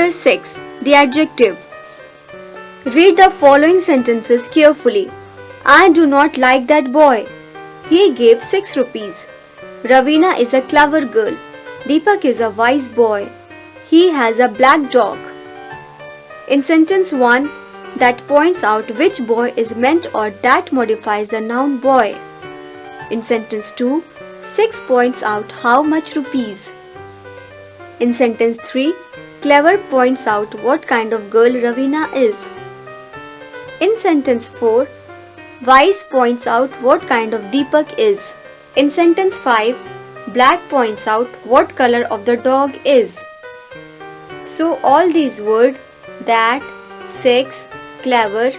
Chapter 6. The Adjective. Read the following sentences carefully. I do not like that boy. He gave 6 rupees. Ravina is a clever girl. Deepak is a wise boy. He has a black dog. In sentence 1, that points out which boy is meant or that modifies the noun boy. In sentence 2, 6 points out how much rupees. In sentence 3, clever points out what kind of girl Ravina is. In sentence 4, wise points out what kind of Deepak is. In sentence 5, black points out what color of the dog is. So all these words that, 6, clever,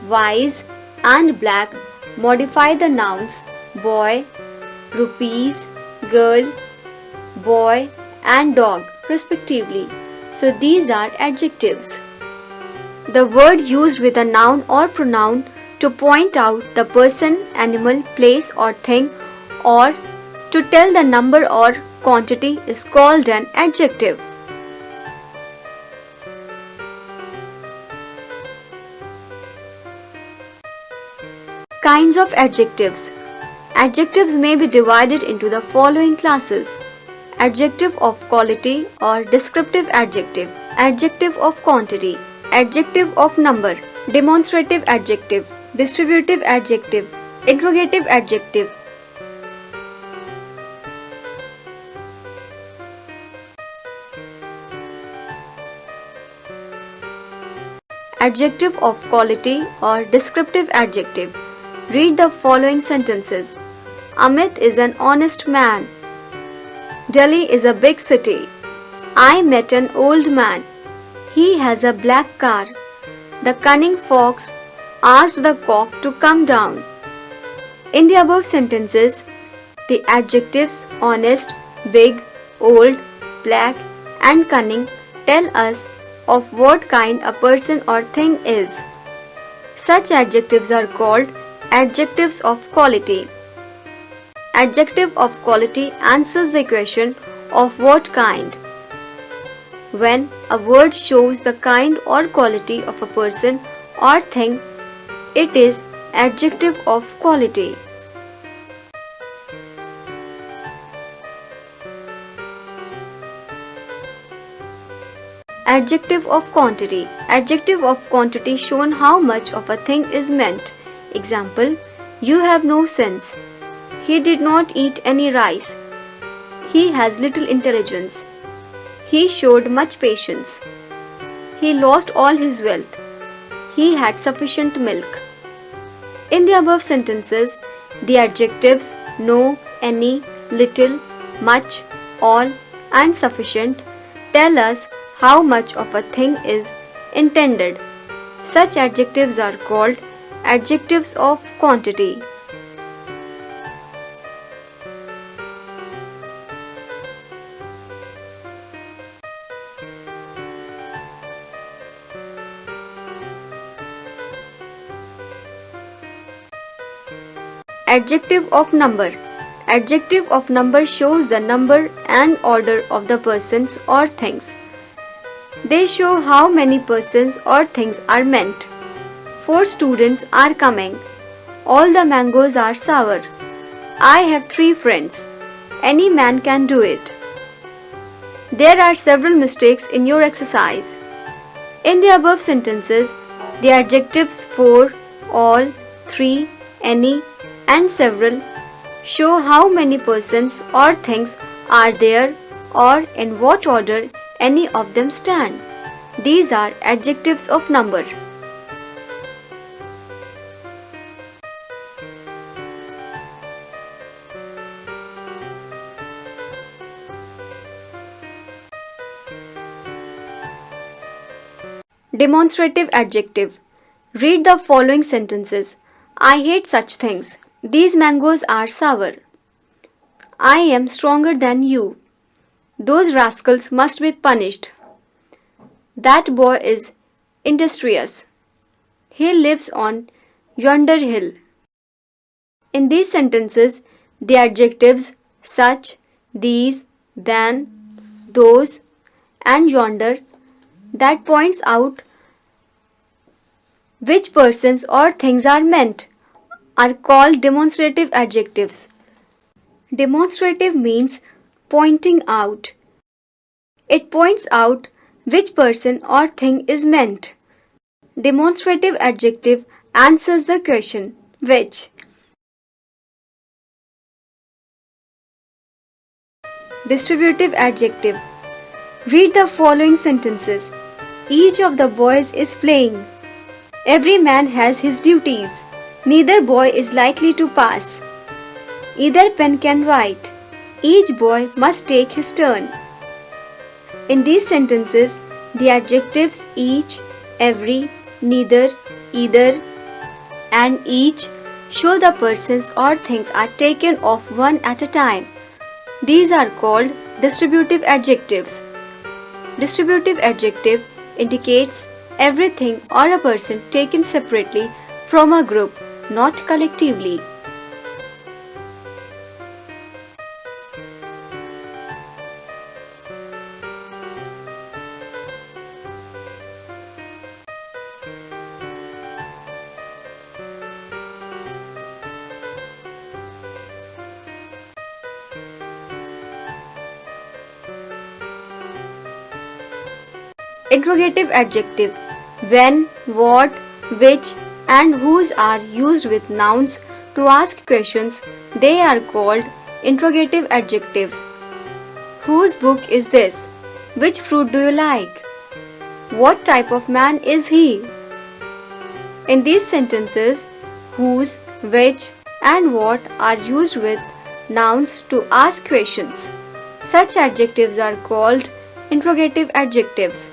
wise and black modify the nouns boy, rupees, girl, boy and dog respectively. So these are adjectives. The word used with a noun or pronoun to point out the person, animal, place or thing or to tell the number or quantity is called an adjective. Kinds of adjectives. Adjectives may be divided into the following classes: adjective of quality or descriptive adjective, adjective of quantity, adjective of number, demonstrative adjective, distributive adjective, interrogative adjective. Adjective of quality or descriptive adjective. Read the following sentences. Amit is an honest man. Delhi is a big city. I met an old man. He has a black car. The cunning fox asked the cock to come down. In the above sentences, the adjectives honest, big, old, black and cunning tell us of what kind a person or thing is. Such adjectives are called adjectives of quality. Adjective of quality answers the question of what kind. When a word shows the kind or quality of a person or thing, it is adjective of quality. Adjective of quantity. Adjective of quantity shown how much of a thing is meant. Example, you have no sense. He did not eat any rice. He has little intelligence. He showed much patience. He lost all his wealth. He had sufficient milk. In the above sentences, the adjectives no, any, little, much, all and sufficient tell us how much of a thing is intended. Such adjectives are called adjectives of quantity. Adjective of number. Adjective of number shows the number and order of the persons or things. They show how many persons or things are meant. 4 students are coming. All the mangoes are sour. I have 3 friends. Any man can do it. There are several mistakes in your exercise. In the above sentences, the adjectives for, all, 3, any and several show how many persons or things are there or in what order any of them stand. These are adjectives of number. Demonstrative adjective. Read the following sentences. I hate such things. These mangoes are sour. I am stronger than you. Those rascals must be punished. That boy is industrious. He lives on yonder hill. In these sentences, the adjectives such, these, than, those, and yonder that points out which persons or things are meant are called demonstrative adjectives. Demonstrative means pointing out. It points out which person or thing is meant. Demonstrative adjective answers the question which. Distributive adjective. Read the following sentences. Each of the boys is playing. Every man has his duties. Neither boy is likely to pass. Either pen can write. Each boy must take his turn. In these sentences, the adjectives each, every, neither, either, and each show the persons or things are taken off one at a time. These are called distributive adjectives. Distributive adjective indicates everything or a person taken separately from a group, not collectively. Interrogative adjective. When, what, which, and whose are used with nouns to ask questions, they are called interrogative adjectives. Whose book is this? Which fruit do you like? What type of man is he? In these sentences, whose, which, and what are used with nouns to ask questions. Such adjectives are called interrogative adjectives.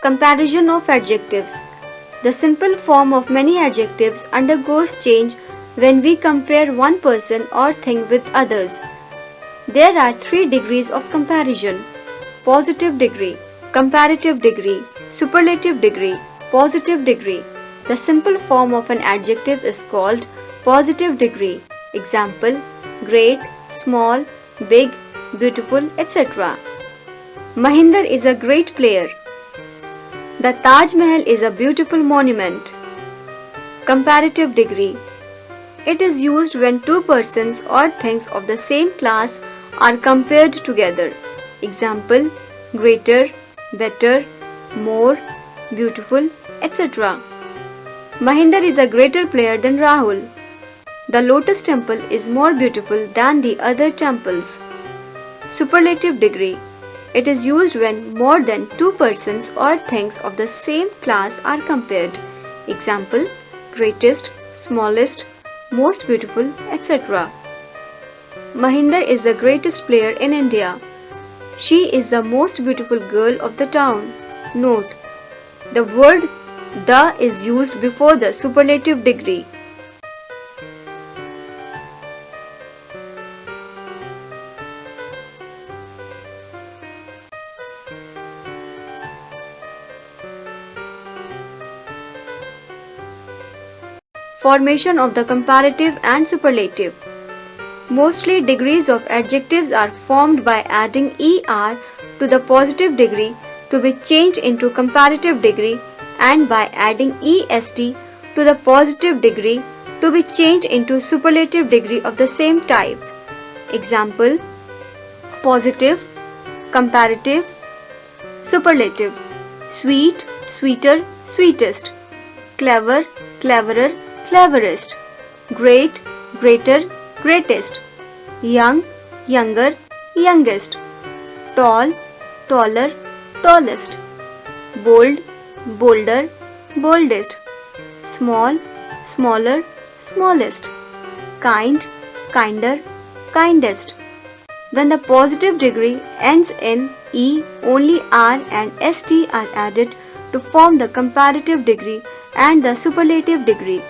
Comparison of adjectives. The simple form of many adjectives undergoes change when we compare one person or thing with others. There are 3 degrees of comparison: positive degree, comparative degree, superlative degree, positive degree. The simple form of an adjective is called positive degree. Example: great, small, big, beautiful, etc. Mahinder is a great player. The Taj Mahal is a beautiful monument. Comparative degree. It is used when two persons or things of the same class are compared together. Example: greater, better, more, beautiful, etc. Mahinder is a greater player than Rahul. The Lotus Temple is more beautiful than the other temples. Superlative degree. It is used when more than two persons or things of the same class are compared. Example: greatest, smallest, most beautiful, etc. Mahinder is the greatest player in India. She is the most beautiful girl of the town. Note: the word the is used before the superlative degree. Formation of the comparative and superlative. Mostly degrees of adjectives are formed by adding er to the positive degree to be changed into comparative degree and by adding est to the positive degree to be changed into superlative degree of the same type. Example: positive, comparative, superlative. Sweet, sweeter, sweetest. Clever, cleverer, cleverest. Great, greater, greatest. Young, younger, youngest. Tall, taller, tallest. Bold, bolder, boldest. Small, smaller, smallest. Kind, kinder, kindest. When the positive degree ends in e, only r and st are added to form the comparative degree and the superlative degree.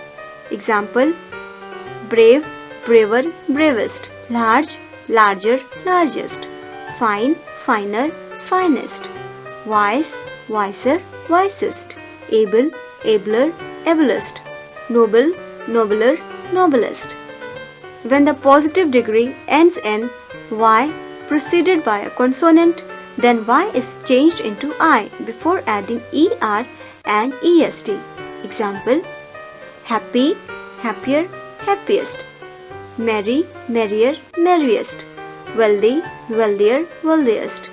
Example: brave, braver, bravest. Large, larger, largest. Fine, finer, finest. Wise, wiser, wisest. Able, abler, ablest, noble, nobler, noblest. When the positive degree ends in y preceded by a consonant, then y is changed into I before adding er and est. Example: happy, happier, happiest. Merry, merrier, merriest. Wealthy, wealthier, wealthiest.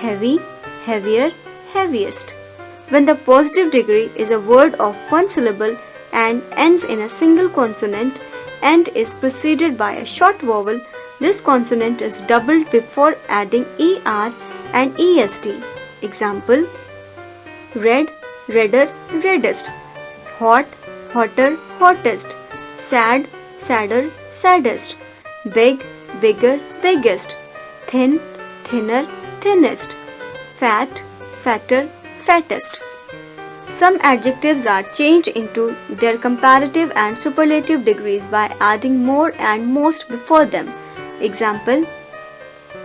Heavy, heavier, heaviest. When the positive degree is a word of one syllable and ends in a single consonant and is preceded by a short vowel, this consonant is doubled before adding er and est. Example: red, redder, reddest. Hot, hotter, hottest. Sad, sadder, saddest. Big, bigger, biggest. Thin, thinner, thinnest. Fat, fatter, fattest. Some adjectives are changed into their comparative and superlative degrees by adding more and most before them. Example: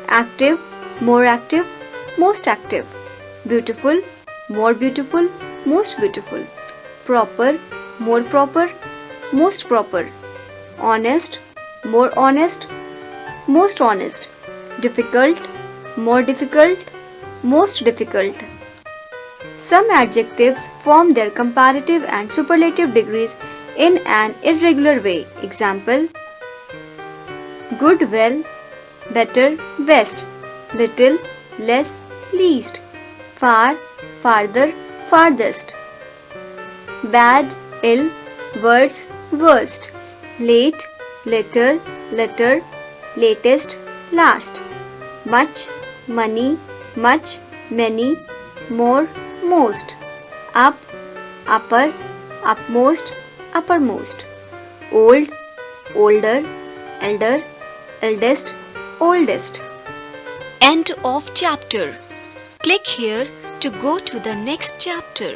active, more active, most active. Beautiful, more beautiful, most beautiful. Proper, more proper, most proper. Honest, more honest, most honest. Difficult, more difficult, most difficult. Some adjectives form their comparative and superlative degrees in an irregular way. Example: good, well, better, best. Little, less, least. Far, farther, farthest. Bad, ill, worse, worst. Late, later, letter, latest, last. Much, money, much, many, more, most. Up, upper, upmost, uppermost. Old, older, elder, eldest, oldest. End of chapter. Click here to go to the next chapter.